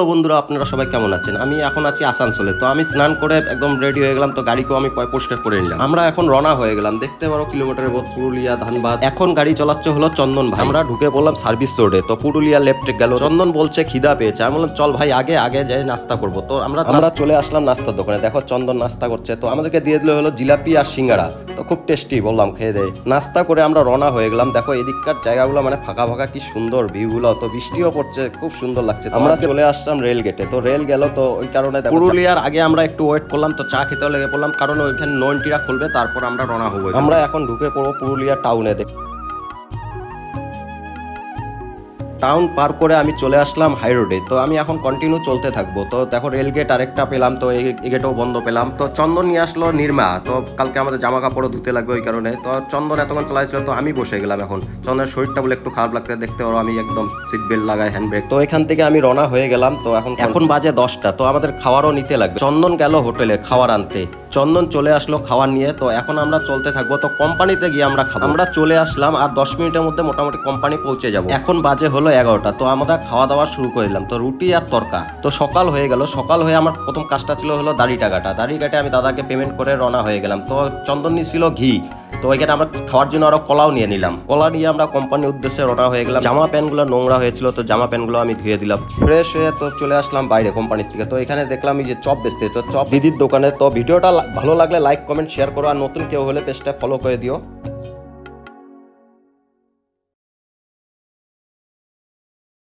তো বন্ধুরা, আপনারা সবাই কেমন আছেন? আমি এখন আছি আসানসোলে। তো আমি স্নান করে একদম রেডি হয়ে গেলাম। তো গাড়িকেও আমি পরিষ্কার করে নিলাম। আমরা এখন রওনা হয়ে গেলাম। দেখতে পারো কিলোমিটারের পথ, পুরুলিয়া ধানবাদ। এখন গাড়ি চালাচ্ছে হলো চন্দন ভাই। আমরা ঢুকে পড়লাম সার্ভিস রোডে। তো পুরুলিয়া লেফটে গেল। চন্দন বলছে খিদা পেয়েছে। আমি বললাম চল ভাই, আগে আগে যাই নাস্তা করবো। তো আমরা চলে আসলাম নাস্তার দোকানে। দেখো চন্দন নাস্তা করছে। তো আমাদেরকে দিয়ে দিল হলো জিলাপি আর সিঙ্গাড়া। তো খুব টেস্টি, বললাম খেয়ে দেয়। নাস্তা করে আমরা রওনা হয়ে গেলাম। দেখো এদিককার জায়গাগুলো মানে ফাঁকা ফাঁকা, কি সুন্দর ভিউগুলো। তো বৃষ্টিও পড়ছে, খুব সুন্দর লাগছে। আমরা চলে আসলাম রেল গেটে। তো রেল গেল, তো ওই কারণে পুরুলিয়ার আগে আমরা একটু ওয়েট করলাম। তো চা খেতেও লেগে পড়লাম, কারণ ওইখানে নয়নটিরা খুলবে, তারপর আমরা রওনা হবো। আমরা এখন ঢুকে পড়বো পুরুলিয়া টাউনে। টাউন পার করে আমি চলে আসলাম হাই রোডে। তো আমি এখন কন্টিনিউ চলতে থাকবো। তো দেখো রেল গেট আরেকটা পেলাম, তো এই গেটও বন্ধ পেলাম। তো চন্দন নিয়ে আসলো নির্মা। তো কালকে আমাদের জামা কাপড়ও ধুতে লাগবে, ওই কারণে। তো চন্দন এতক্ষণ চালাইছিল, তো আমি বসে গেলাম। এখন চন্দনের শরীরটা বলে একটু খারাপ লাগতে, দেখতে পারো আমি একদম সিট বেল্ট লাগাই, হ্যান্ড ব্রেক। তো এখান থেকে আমি রওনা হয়ে গেলাম। তো এখন বাজে 10টা। তো আমাদের খাওয়ারও নিতে লাগবে। চন্দন গেল হোটেলে খাওয়ার আনতে। চন্দন চলে আসলো খাওয়ার নিয়ে। তো এখন আমরা চলতে থাকবো। তো কোম্পানিতে গিয়ে আমরা খাবো। আমরা চলে আসলাম, আর 10 মিনিটের মধ্যে মোটামুটি কোম্পানি পৌঁছে যাবো। এখন বাজে হলো 11টা। তো আমরা খাওয়া দাওয়া শুরু করে দিলাম। তো রুটি আর তরকা। তো সকাল হয়ে গেল। সকাল হয়ে আমার প্রথম কাজটা ছিল হলো দাড়িটা কাটা। দাড়ি কাটে আমি দাদাকে পেমেন্ট করে রওনা হয়ে গেলাম। তো চন্দন নিচ্ছিল ঘি। তো ওইখানে আমরা খাওয়ার জন্য আরো কলাও নিয়ে নিলাম। কলা নিয়ে আমরা কোম্পানির উদ্দেশ্যে রওনা হয়ে গেলাম। জামা প্যান্টগুলো নোংরা হয়েছিল, তো জামা প্যান্টগুলো আমি ধুয়ে দিলাম। ফ্রেশ হয়ে তো চলে আসলাম বাইরে কোম্পানির থেকে। তো এখানে দেখলাম এই যে চপ বেচতে, তো চপ দিদির দোকানে। তো ভিডিওটা ভালো লাগলে লাইক কমেন্ট শেয়ার করো, আর নতুন কেউ হলে পেজটা ফলো করে দিও।